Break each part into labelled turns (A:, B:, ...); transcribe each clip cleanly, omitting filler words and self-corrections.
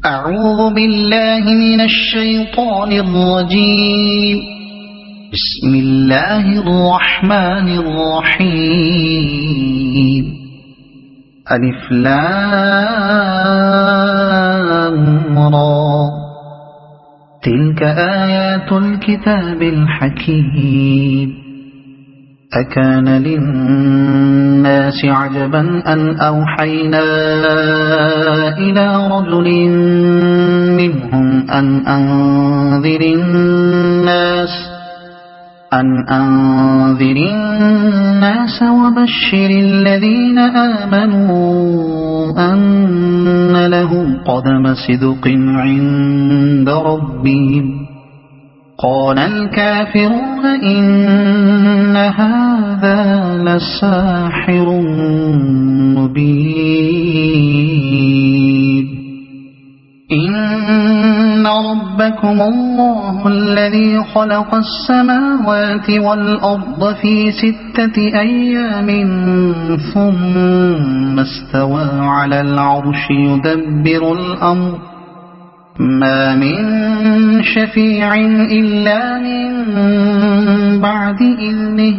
A: أعوذ بالله من الشيطان الرجيم. بسم الله الرحمن الرحيم. ألف لام را. تلك آيات الكتاب الحكيم. أكان للناس عجبا أن أوحينا إلى رجل منهم أن أنذر الناس وبشر الذين آمنوا أن لهم قدم صدق عند ربهم. قال الكافرون إن هذا لساحر مبين. إن ربكم الله الذي خلق السماوات والأرض في 6 أيام ثم استوى على العرش يدبر الأمر ما من شفيع إلا من بعد إذنه.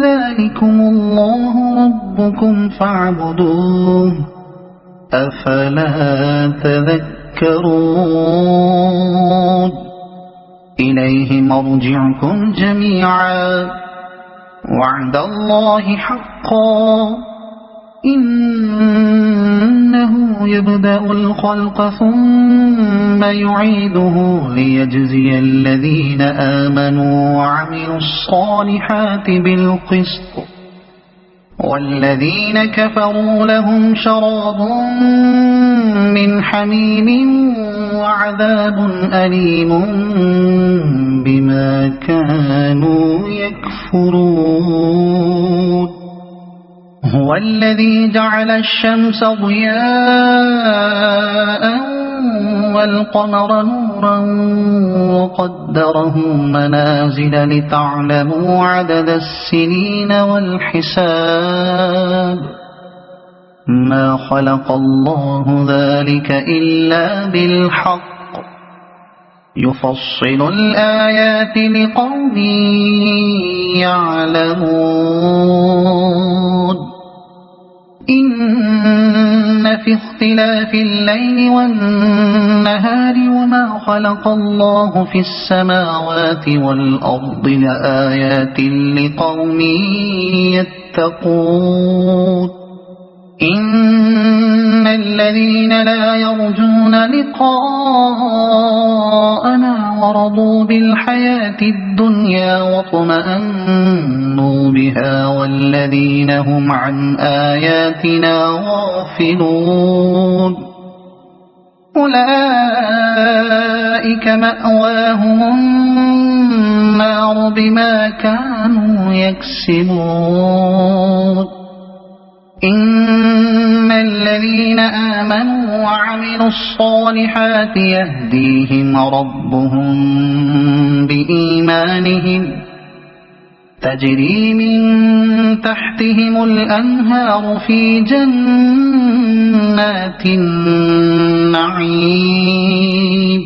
A: ذلكم الله ربكم فاعبدوه أفلا تذكرون. إليه مرجعكم جميعا وعد الله حقا إنه يبدأ الخلق ثم يعيده ليجزي الذين آمنوا وعملوا الصالحات بالقسط والذين كفروا لهم شراب من حميم وعذاب أليم بما كانوا يكفرون. هو الذي جعل الشمس ضياء والقمر نورا وقدره منازل لتعلموا عدد السنين والحساب. ما خلق الله ذلك إلا بالحق يفصل الآيات لقوم يعلمون. إن في اختلاف الليل والنهار وما خلق الله في السماوات والأرض لآيات لقوم يتقون. إن الذين لا يرجون لقاءنا ورضوا بالحياة الدنيا واطمأنوا بها والذين هم عن آياتنا غافلون أولئك مأواهم النار بما كانوا يكسبون. إن الذين آمنوا وعملوا الصالحات يهديهم ربهم بإيمانهم تجري من تحتهم الأنهار في جنات النعيم.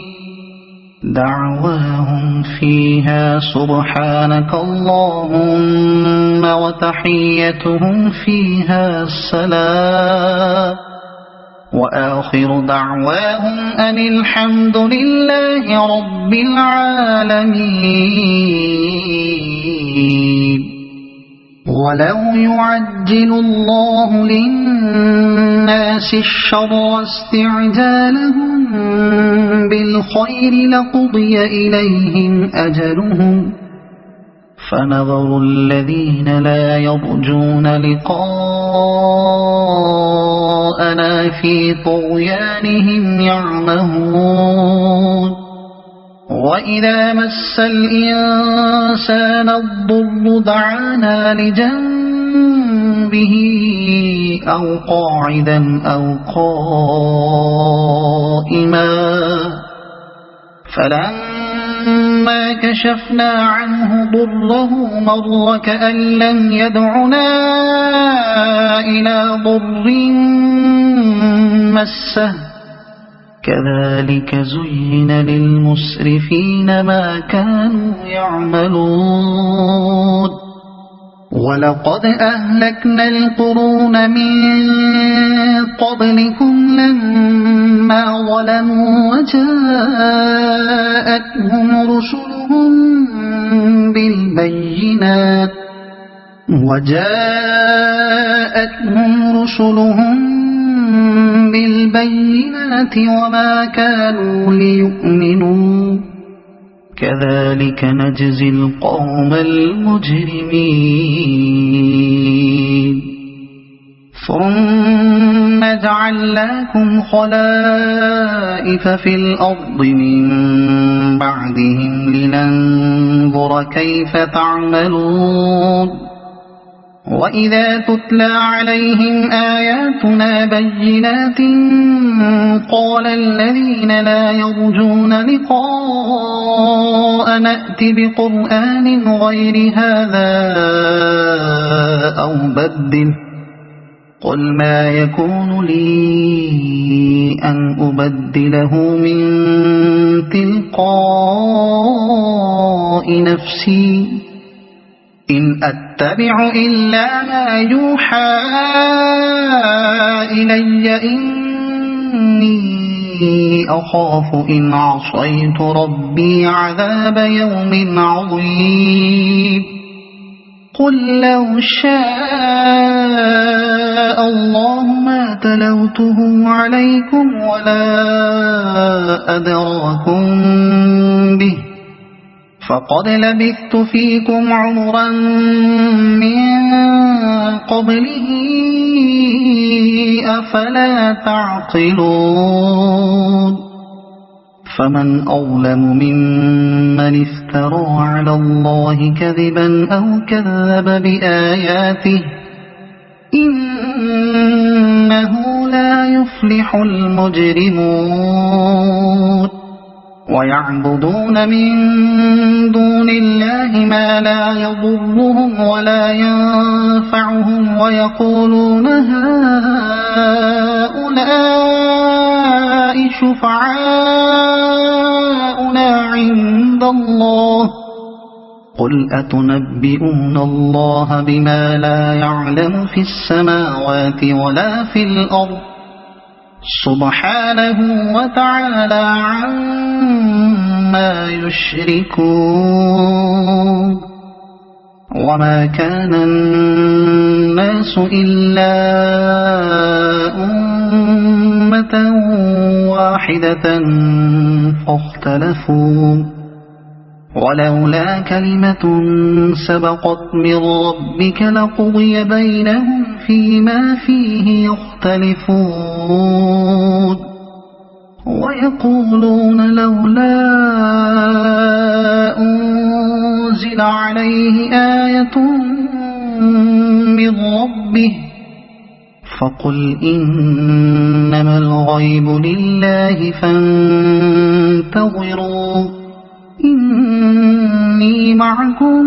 A: دعواهم فيها سبحانك اللهم وتحيتهم فيها سلام وآخر دعواهم أن الحمد لله رب العالمين. ولو يعجل الله للناس الشر استعجالهم بالخير لقضي إليهم أجلهم فنظر الذين لا يرجون لقاءنا في طغيانهم يعمهون. وإذا مس الإنسان الضر دعانا لجنبه أو قاعدا أو قائما فلما كشفنا عنه ضره مر كأن لم يدعنا إلى ضر مسه كذلك زين للمسرفين ما كانوا يعملون ولقد أهلكنا القرون من قبلكم لما ظلموا وجاءتهم رسلهم بالبينات وما كانوا ليؤمنوا كذلك نجزي القوم المجرمين ثم جعلناكم خلائف في الأرض من بعدهم لننظر كيف تعملون وإذا تتلى عليهم آياتنا بينات قال الذين لا يرجون لقاء نأت بقرآن غير هذا أو بدله قل ما يكون لي أن أبدله من تلقاء نفسي إن أتبع إلا ما يوحى إلي إني أخاف إن عصيت ربي عذاب يوم عظيم قل لو شاء الله ما تلوته عليكم ولا أدراكم به فقد لبثت فيكم عمرا من قبله أفلا تعقلون فمن أظلم ممن افترى على الله كذبا أو كذب بآياته إنه لا يفلح المجرمون ويعبدون من دون الله ما لا يضرهم ولا ينفعهم ويقولون هؤلاء شفعاؤنا عند الله قل أتنبئون الله بما لا يعلم في السماوات ولا في الأرض سبحانه وتعالى عما يشركون وما كان الناس إلا أمة واحدة فاختلفوا ولولا كلمة سبقت من ربك لقضي بينهم فيما فيه يختلفون ويقولون لولا أنزل عليه آية من ربه فقل إنما الغيب لله فانتظروا إني معكم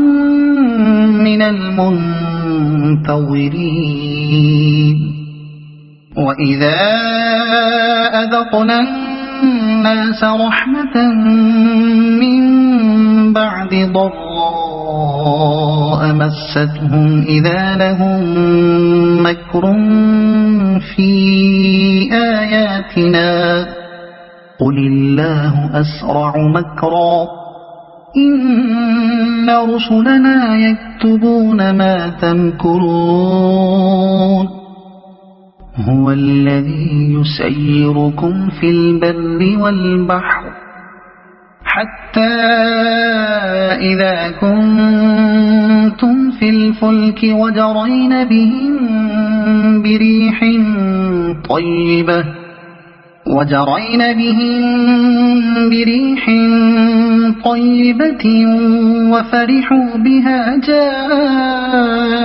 A: من المنتظرين وإذا أذقنا الناس رحمة من بعد ضراء مستهم إذا لهم مكر في آياتنا قل الله أسرع مكرا إن رسلنا يكتبون ما تمكرون هو الذي يسيركم في البر والبحر حتى إذا كنتم في الفلك وجرين بهم بريح طيبة وفرحوا بها جاءتها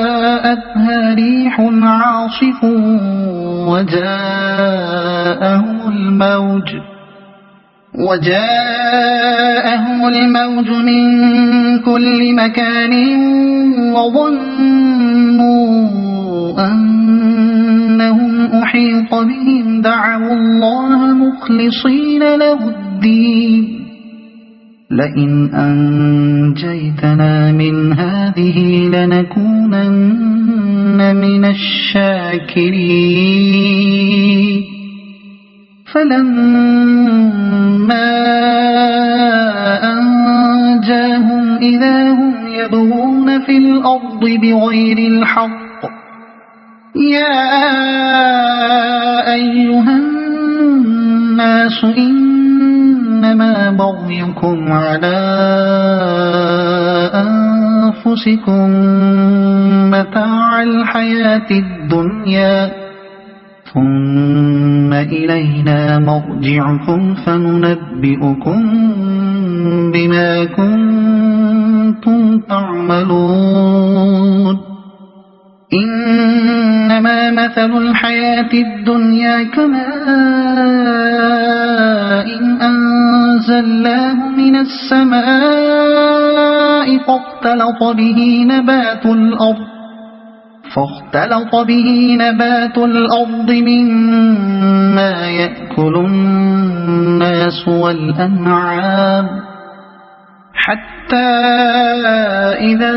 A: ريح عاصف وجاءهم الموج من كل مكان وظنوا أنهم أحيط بهم دعوا الله مخلصين له الدين لئن أنجيتنا من هذه لنكونن من الشاكرين فلما أنجاهم إذا هم يبغون في الأرض بغير الحق يا أيها الناس إنما بغيكم على أنفسكم متاع الحياة الدنيا ثم إلينا مرجعكم فننبئكم بما كنتم تعملون إنما مثل الحياة الدنيا كماء أنزلناه من السماء فاختلط به نبات الأرض مما يأكل الناس والأنعام حتى إذا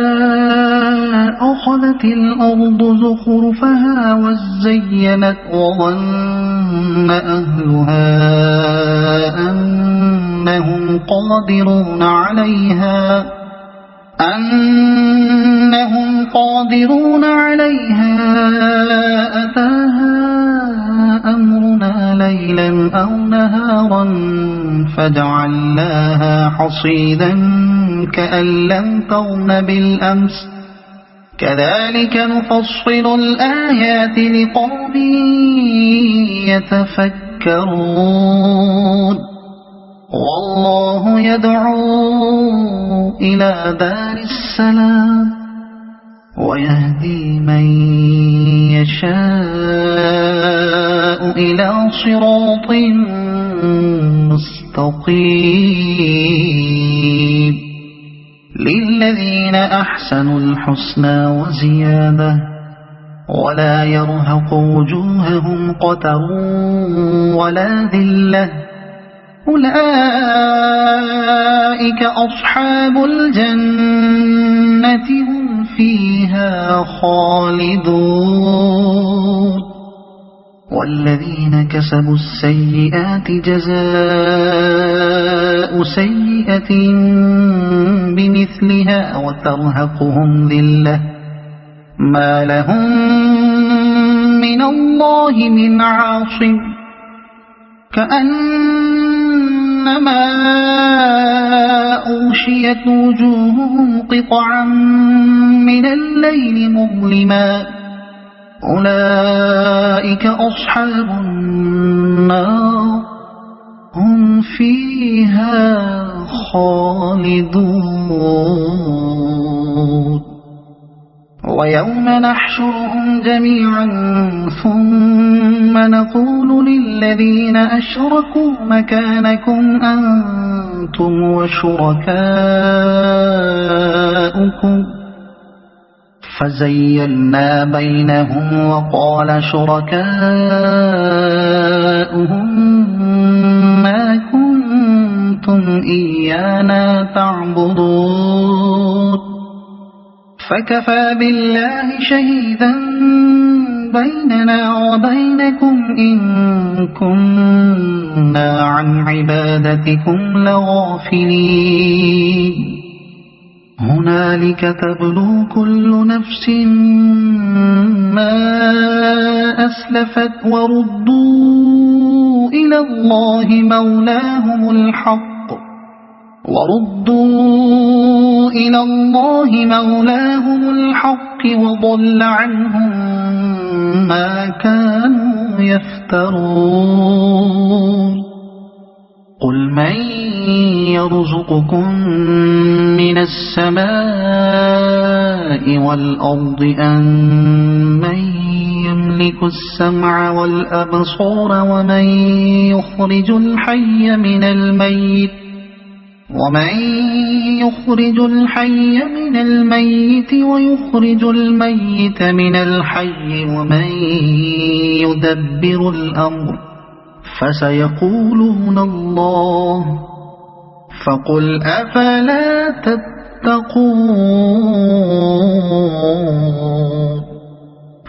A: أخذت الأرض زخرفها وزينت وظن أهلها أنهم قادرون عليها أتاها أمرنا ليلا أو نهارا فجعلناها حصيدا كأن لم تغن بالأمس كذلك نفصل الآيات لقوم يتفكرون والله يدعو إلى دار السلام ويهدي من يشاء إلى صراط مستقيم للذين أحسنوا الحسنى وزيادة ولا يرهق وجوههم قتر ولا ذلة أولئك أصحاب الجنة هم فيها خالدون والذين كسبوا السيئات جزاء سيئة بمثلها وترهقهم ذلة ما لهم من الله من عاصم كأنما أغشيت وجوههم قطعا من الليل مظلما أولئك أصحاب النار هم فيها خالدون ويوم نحشرهم جميعا ثم نقول للذين أشركوا مكانكم أنتم وشركاؤكم فزيلنا بينهم وقال شركاؤهم ما كنتم إيانا تعبدون فكفى بالله شهيدا بيننا وبينكم إن كنا عن عبادتكم لغافلين هنالك تبلو كل نفس ما أسلفت وردوا إلى الله مولاهم الحق وضل عنهم ما كانوا يفترون قل من يرزقكم من السماء والأرض أم من يملك السمع والأبصار ومن يخرج الحي من الميت ومن يخرج الحي من الميت ويخرج الميت من الحي ومن يدبر الأمر فسيقولون الله فقل أفلا تتقون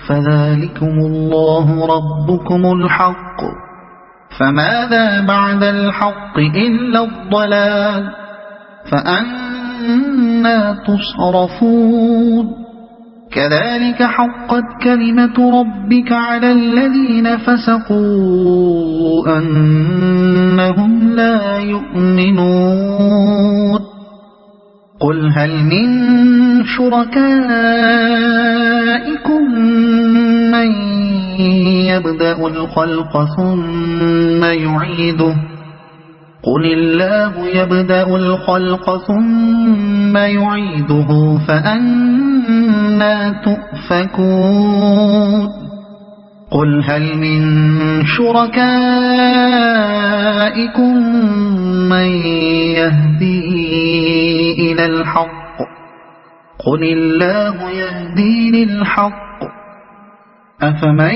A: فذلكم الله ربكم الحق فماذا بعد الحق إلا الضلال فأنى تصرفون كذلك حقت كلمة ربك على الذين فسقوا أنهم لا يؤمنون قل هل من شركائكم من يبدأ الخلق ثم يعيده قل الله يبدأ الخلق ثم يعيده فأنى تؤفكون قل هل من شركائكم من يهدي إلى الحق قل الله يهدي للحق أفمن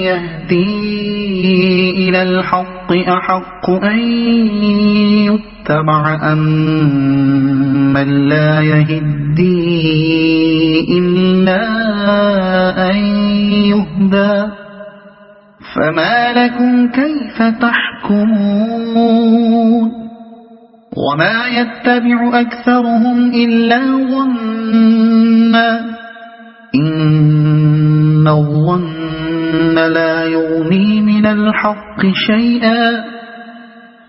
A: يهدي إلى الحق أحق أن يتبع أم من لا يهدي إلا أن يهدى فما لكم كيف تحكمون وما يتبع أكثرهم إلا ظنا إن الظن لا يغني من الحق شيئا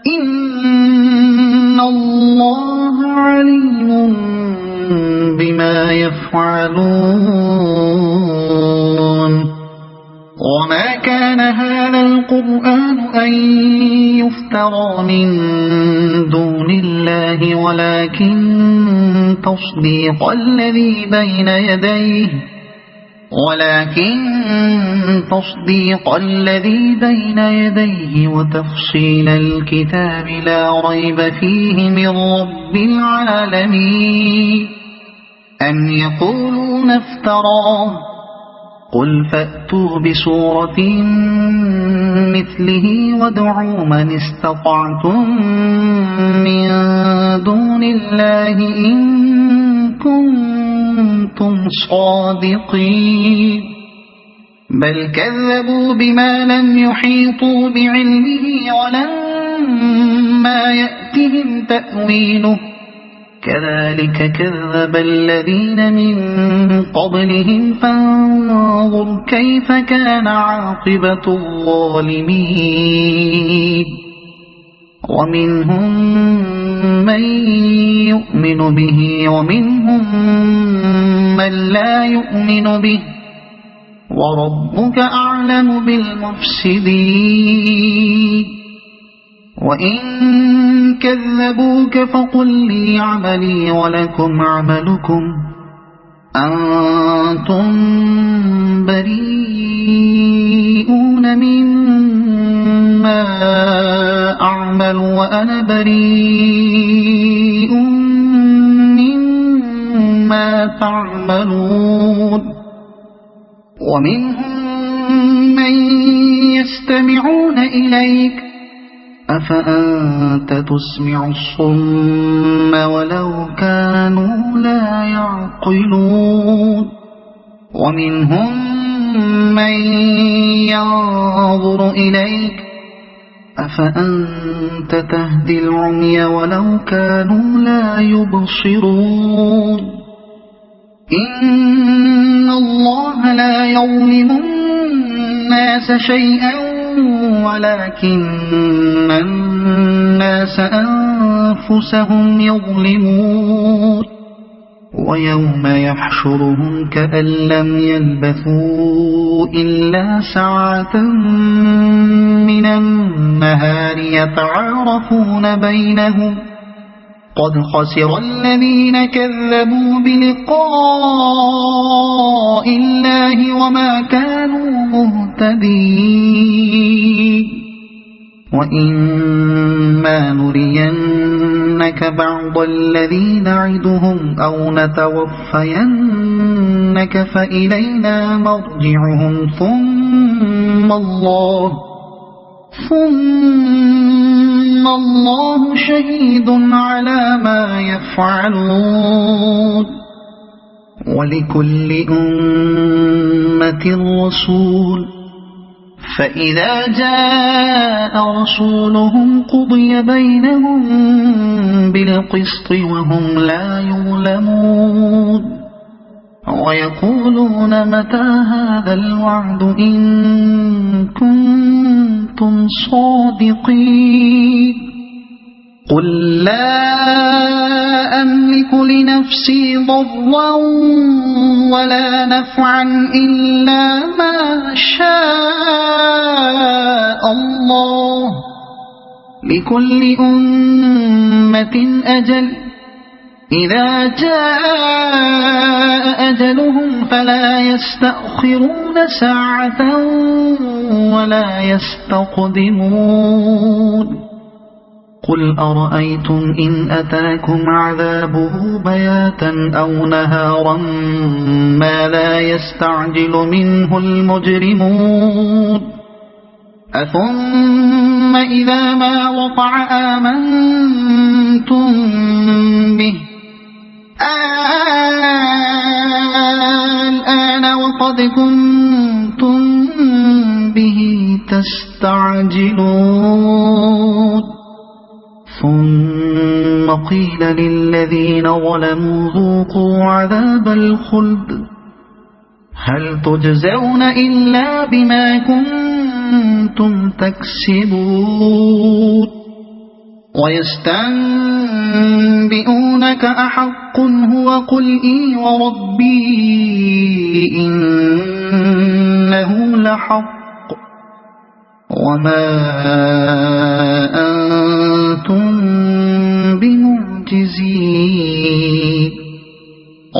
A: إن الله عليم بما يفعلون وما كان هذا القرآن أن يفترى من دون الله ولكن تصديق الذي بين يديه وتفصيل الكتاب لا ريب فيه من رب العالمين أم يقولون افتراه قل فأتوا بسورة مثله وادعوا من استطعتم من دون الله إن كنتم صادقين بل كذبوا بما لم يحيطوا بعلمه ولما يأتهم تأويله كذلك كذب الذين من قبلهم فانظر كيف كان عاقبة الظالمين ومنهم من يؤمن به ومنهم من لا يؤمن به وربك أعلم بالمفسدين وإن كذبوك فقل لي عملي ولكم عملكم أنتم بريئون مما أعمل وأنا بريء مما تعملون ومنهم من يستمعون إليك أفأنت تسمع الصم ولو كانوا لا يعقلون ومنهم من ينظر إليك أفأنت تهدي العمي ولو كانوا لا يبصرون إن الله لا يظلم الناس شيئا ولكن الناس أنفسهم يظلمون ويوم يحشرهم كأن لم يلبثوا إلا ساعة من النهار يتعارفون بينهم قد خسر الذين كذبوا بلقاء الله وما كانوا مهتدين وإما نرينك نرينك بعض الذي نعدهم أو نتوفينك فإلينا مرجعهم ثم الله شهيد على ما يفعلون ولكل أمة رسول فإذا جاء رسولهم قضي بينهم بالقسط وهم لا يظلمون ويقولون متى هذا الوعد إن كنتم صادقين قل لا أملك لنفسي ضرا ولا نفعا إلا ما شاء الله لكل أمة أجل إذا جاء أجلهم فلا يستأخرون ساعة ولا يستقدمون قل أرأيتم إن أتاكم عذابه بياتا أو نهارا ما لا يستعجل منه المجرمون أثم إذا ما وقع آمنتم به الآن وقد كنتم به تستعجلون ثم قيل للذين ظلموا ذوقوا عذاب الخلد هل تجزون إلا بما كنتم تكسبون ويستنبئونك أحق هو قل إي وربي إنه لحق وما أنتم بمعجزين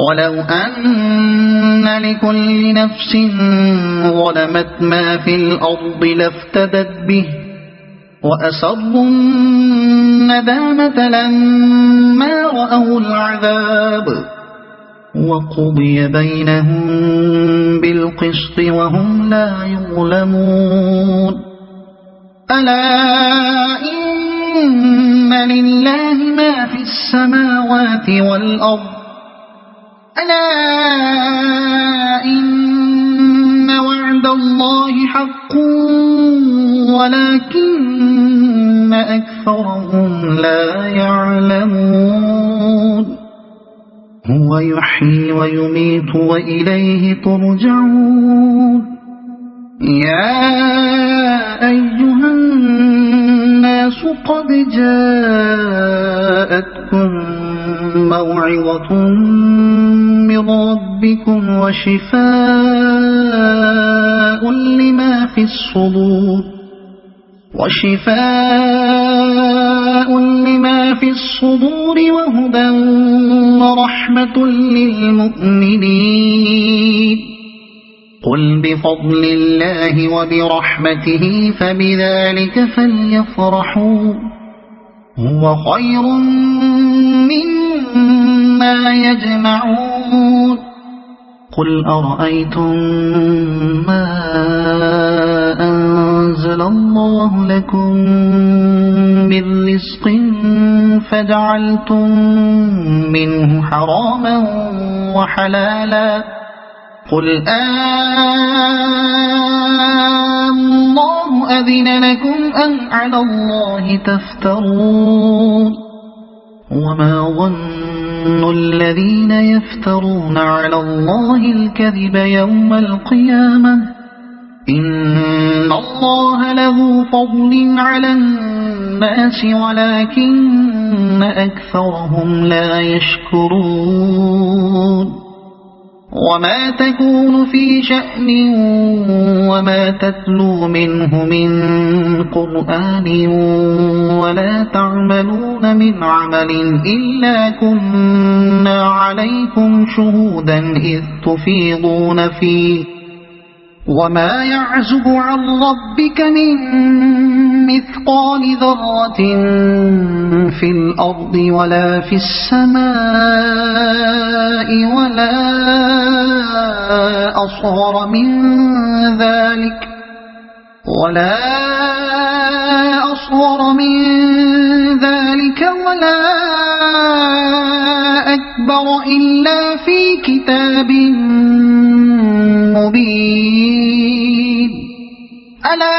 A: ولو أن لكل نفس ظلمت ما في الأرض لافتدت به وأسروا الندامة لما رأوا العذاب وقضي بينهم بالقسط وهم لا يظلمون ألا إن لله ما في السماوات والأرض ألا إن وعد الله حق ولكن أكثرهم لا يعلمون هو يحيي ويميت وإليه ترجعون يا أيها الناس قد جاءتكم موعظة من ربكم وشفاء لما في الصدور وهدى ورحمة للمؤمنين قل بفضل الله وبرحمته فبذلك فليفرحوا هو خير مما يجمعون قل أرأيتم ما أنزل الله لكم من رزق فجعلتم منه حراما وحلالا قل الله أذن لكم أم على الله تفترون وما ظن الذين يفترون على الله الكذب يوم القيامة إن الله له فضل على الناس ولكن أكثرهم لا يشكرون وما تكون في شأن وما تتلو منه من قرآن ولا تعملون من عمل إلا كنا عليكم شهودا إذ تفيضون فيه وما يعزب عن ربك من مثقال ذرة في الأرض ولا في السماء ولا أصغر من ذلك ولا أكبر إلا في كتاب مبين ألا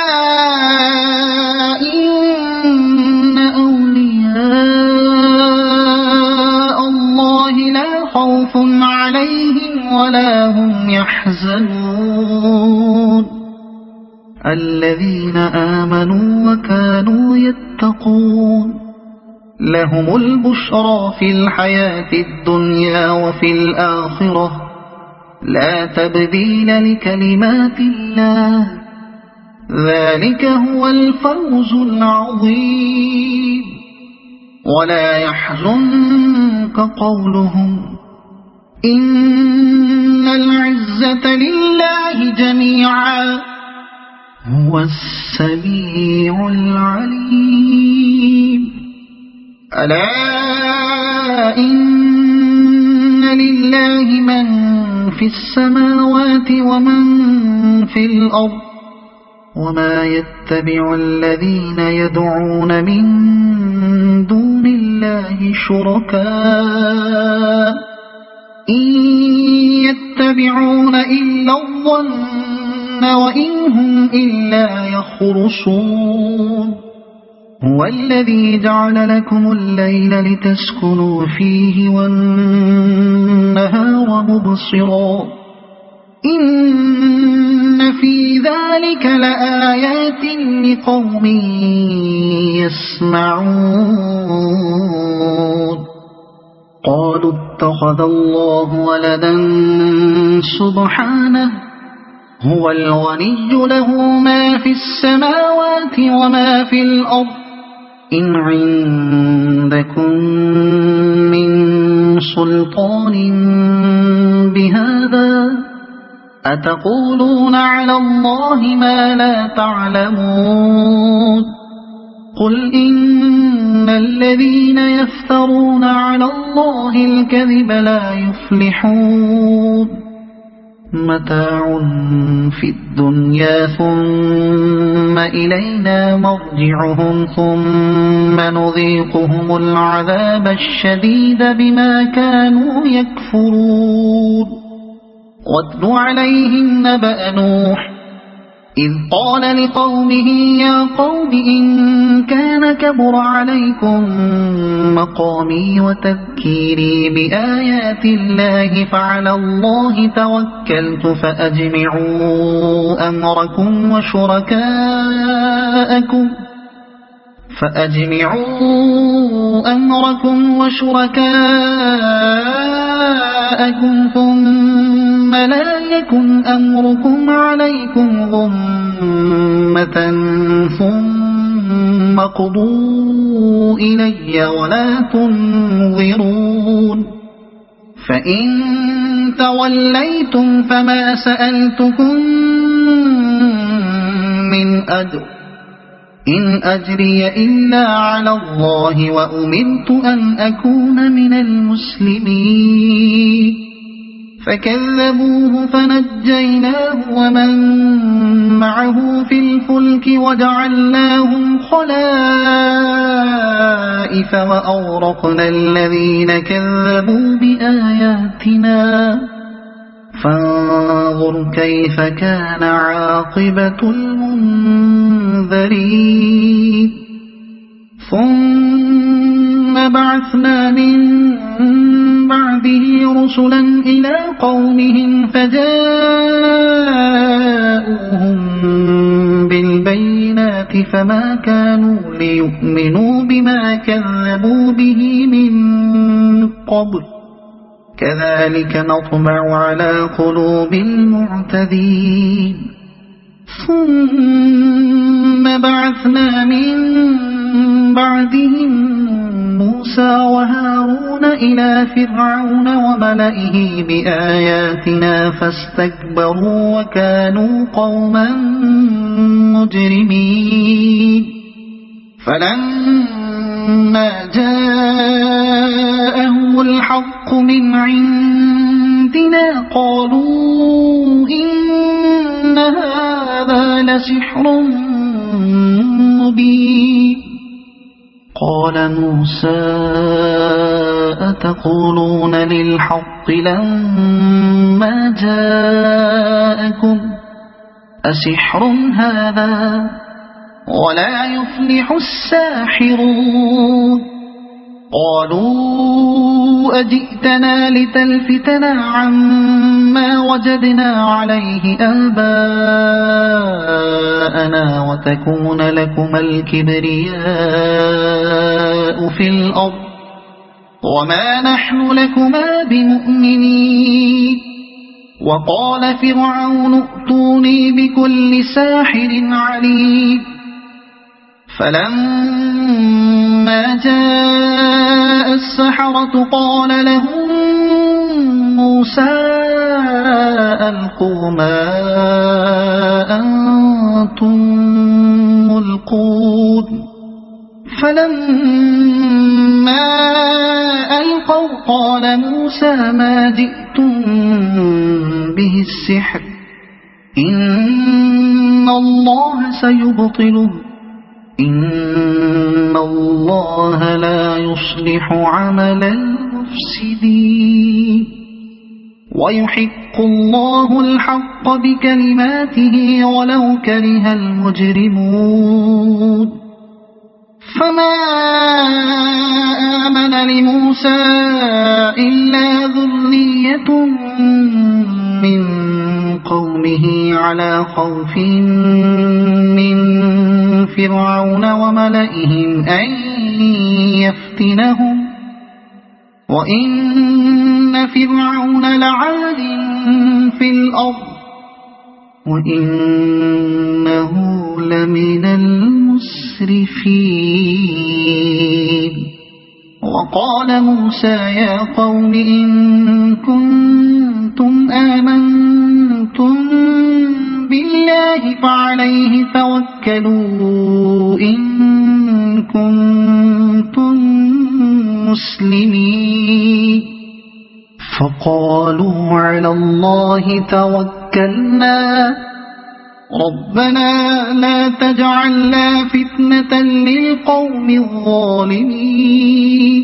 A: إن أولياء الله لا خوف عليهم ولا هم يحزنون الذين آمنوا وكانوا يتقون لهم البشرى في الحياة الدنيا وفي الآخرة لا تبديل لكلمات الله ذلك هو الفوز العظيم ولا يحزنك قولهم إن العزة لله جميعا هو السميع العليم ألا إن لله من في السماوات ومن في الأرض وما يتبع الذين يدعون من دون الله شركاء إن يتبعون إلا الظن وإن هم إلا يخرصون هو الذي جعل لكم الليل لتسكنوا فيه والنهار مبصرا إن في ذلك لآيات لقوم يسمعون قالوا اتخذ الله ولدا سبحانه هو الغني له ما في السماوات وما في الأرض إن عندكم من سلطان بهذا أتقولون على الله ما لا تعلمون قل إن الذين يفترون على الله الكذب لا يفلحون متاع في الدنيا ثم إلينا مرجعهم ثم نذيقهم العذاب الشديد بما كانوا يكفرون واتل عليهم نبأ نوح إذ قال لقومه يا قوم إن كان كبر عليكم مقامي وتذكيري بآيات الله فعلى الله توكلت فأجمعوا أمركم وشركاءكم ثم لا يكن أمركم عليكم غمة ثم قضوا إلي ولا تنظرون فإن توليتم فما سألتكم من أجر إن أجري إلا على الله وأمرت أن أكون من المسلمين فكذبوه فنجيناه ومن معه في الفلك وجعلناهم خلائف وأغرقنا الذين كذبوا بآياتنا فانظر كيف كان عاقبة المنذرين ثم بعثنا من بعده رسلا إلى قومهم فجاءوهم بالبينات فما كانوا ليؤمنوا بما كذبوا به من قبل كذلك نطبع على قلوب المعتدين ثم بعثنا من بعدهم موسى وهارون إلى فرعون وملئه بآياتنا فاستكبروا وكانوا قوما مجرمين فلما جاءهم الحق من عندنا قالوا إن هذا لسحر مبين قال موسى أتقولون للحق لما جاءكم أسحر هذا ولا يفلح الساحرون قالوا أجئتنا لتلفتنا عما وجدنا عليه آباءنا وتكون لكما الكبرياء في الأرض وما نحن لكما بمؤمنين وقال فرعون ائتوني بكل ساحر عليم فلما جاء السحرة قال لهم موسى ألقوا ما أنتم ملقون فلما ألقوا قال موسى ما جئتم به السحر إن الله سيبطله إن الله لا يصلح عمل المفسدين ويحق الله الحق بكلماته ولو كره المجرمون فما آمن لموسى إلا ذرية من قومه على خوف من فرعون وملئهم أن يفتنهم وإن فرعون لعال في الأرض وإنه لمن المسرفين وقال موسى يا قوم إن كنتم آمنتم بالله فعليه توكلوا إن كنتم مسلمين فقالوا على الله توكلنا ربنا لا تجعلنا فتنة للقوم الظالمين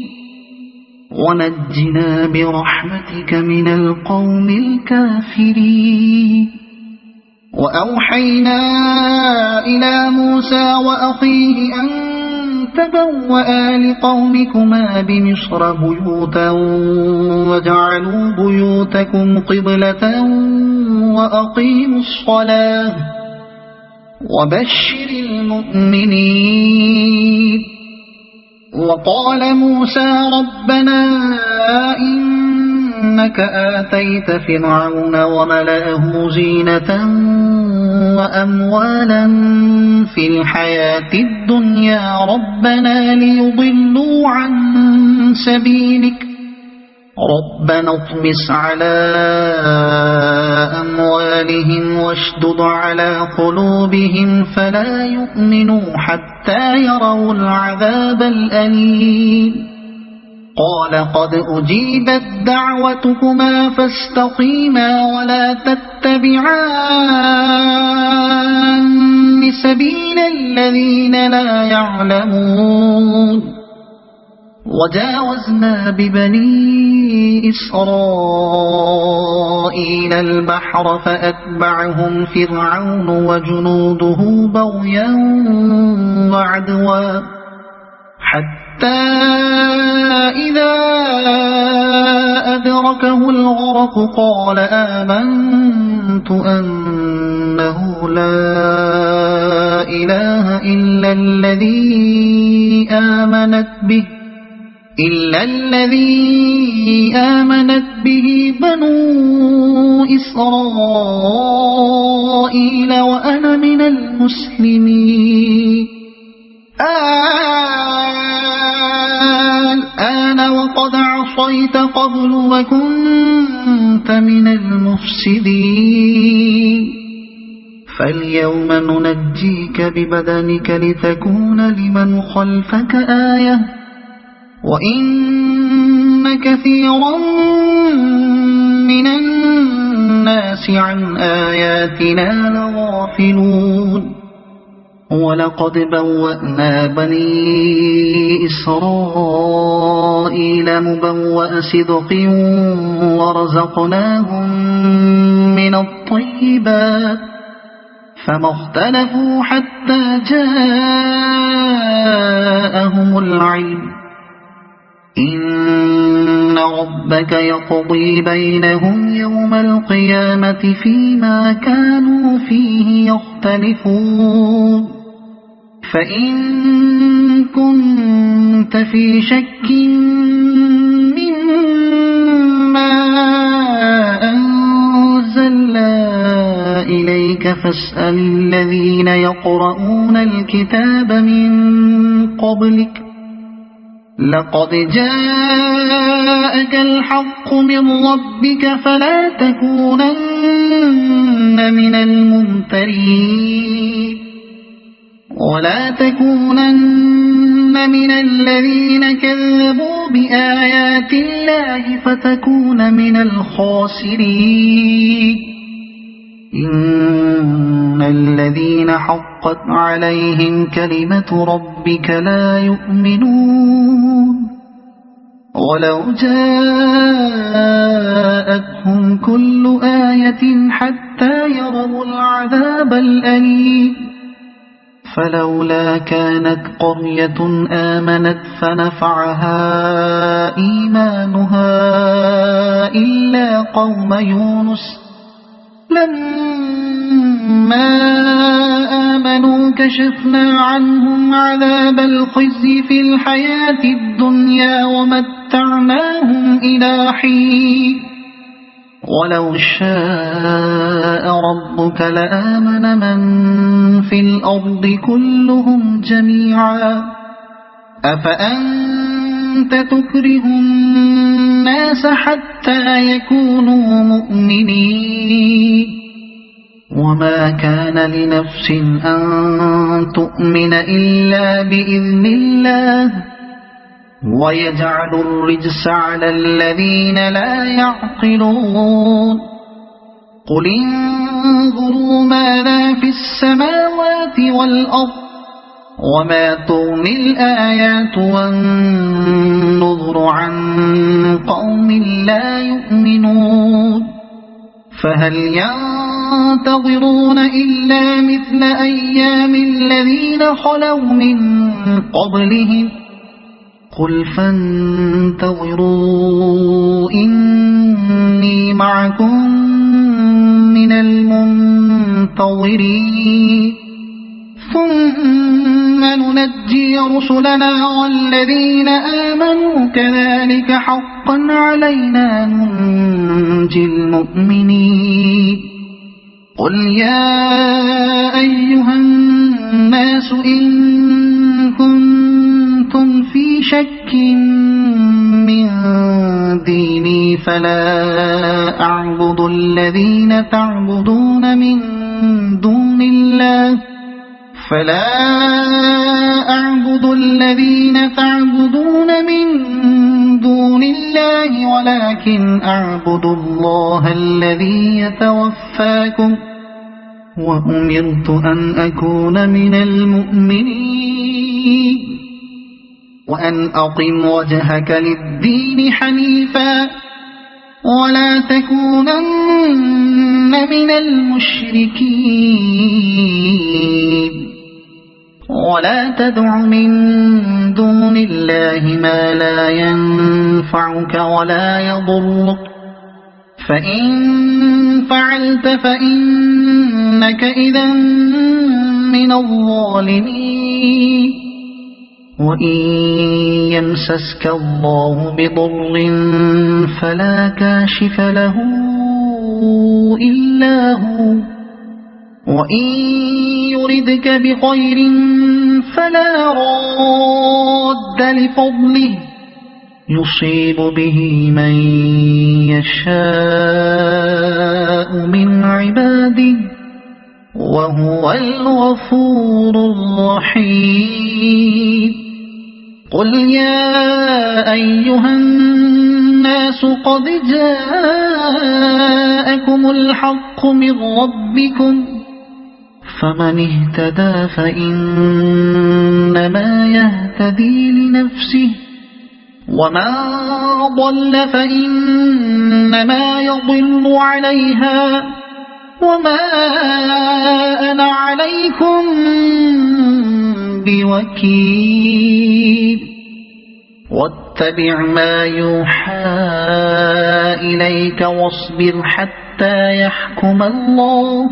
A: ونجنا برحمتك من القوم الكافرين وأوحينا إلى موسى وأخيه أن تبوأ لقومكما بمصر بيوتا وجعلوا بيوتكم قبلة وأقيموا الصلاة وبشر المؤمنين وقال موسى ربنا إنك آتيت فرعون وملأه زينة وأموالا في الحياة الدنيا ربنا ليضلوا عن سبيلك ربنا اطمس على أموالهم واشدد على قلوبهم فلا يؤمنوا حتى يروا العذاب الأليم قال قد أجيبت دعوتكما فاستقيما ولا تتبعان سبيل الذين لا يعلمون وجاوزنا ببني إسرائيل البحر فأتبعهم فرعون وجنوده بغيا وعدوا حتى إذا أدركه الغرق قال آمنت أنه لا إله إلا الذي آمنت به بنو إسرائيل وأنا من المسلمين الآن وقد عصيت قبل وكنت من المفسدين فاليوم ننجيك ببدنك لتكون لمن خلفك آية وإن كثيرا من الناس عن آياتنا لغافلون ولقد بوأنا بني إسرائيل مبوأ صدق ورزقناهم من الطيبات فما اختلفوا حتى جاءهم العلم إن ربك يقضي بينهم يوم القيامة فيما كانوا فيه يختلفون فإن كنت في شك مما أنزلنا إليك فاسأل الذين يقرؤون الكتاب من قبلك لقد جاءك الحق من ربك فلا تكونن من الممترين ولا تكونن من الذين كذبوا بآيات الله فتكون من الخاسرين إن الذين حقت عليهم كلمة ربك لا يؤمنون ولو جاءتهم كل آية حتى يروا العذاب الأليم فلولا كانت قرية آمنت فنفعها إيمانها إلا قوم يونس لما آمنوا كشفنا عنهم عذاب الخزي في الحياة الدنيا ومتعناهم إلى حين ولو شاء ربك لآمن من في الأرض كلهم جميعا أفأنت تكره الناس حتى يكونوا مؤمنين وما كان لنفس أن تؤمن إلا بإذن الله ويجعل الرجس على الذين لا يعقلون قل انظروا ماذا في السماوات والأرض وما تغني الآيات والنذر عن قوم لا يؤمنون فهل ينتظرون إلا مثل أيام الذين خلوا من قبلهم قل فانتظروا إني معكم من المنتظرين ثم ننجي رسلنا والذين آمنوا كذلك حقا علينا ننجي المؤمنين قل يا أيها الناس إن كنتم في شك من ديني فلا أعبد الذين تعبدون من دون الله ولكن أعبد الله الذي يتوفاكم وأمرت أن أكون من المؤمنين وأن أقم وجهك للدين حنيفا ولا تكونن من المشركين ولا تدع من دون الله ما لا ينفعك ولا يضرك فإن فعلت فإنك إذا من الظالمين وإن يمسسك الله بضر فلا كاشف له إلا هو وإن يردك بخير فلا راد لفضله يصيب به من يشاء من عباده وهو الغفور الرحيم قل يا أيها الناس قد جاءكم الحق من ربكم فمن اهتدى فإنما يهتدي لنفسه ومن ضل فإنما يضل عليها وما أنا عليكم بوكيل واتبع ما يوحى إليك واصبر حتى يحكم الله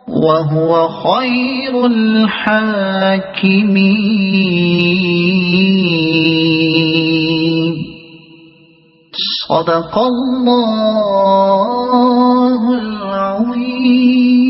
A: وهو خير الحاكمين صدق الله العظيم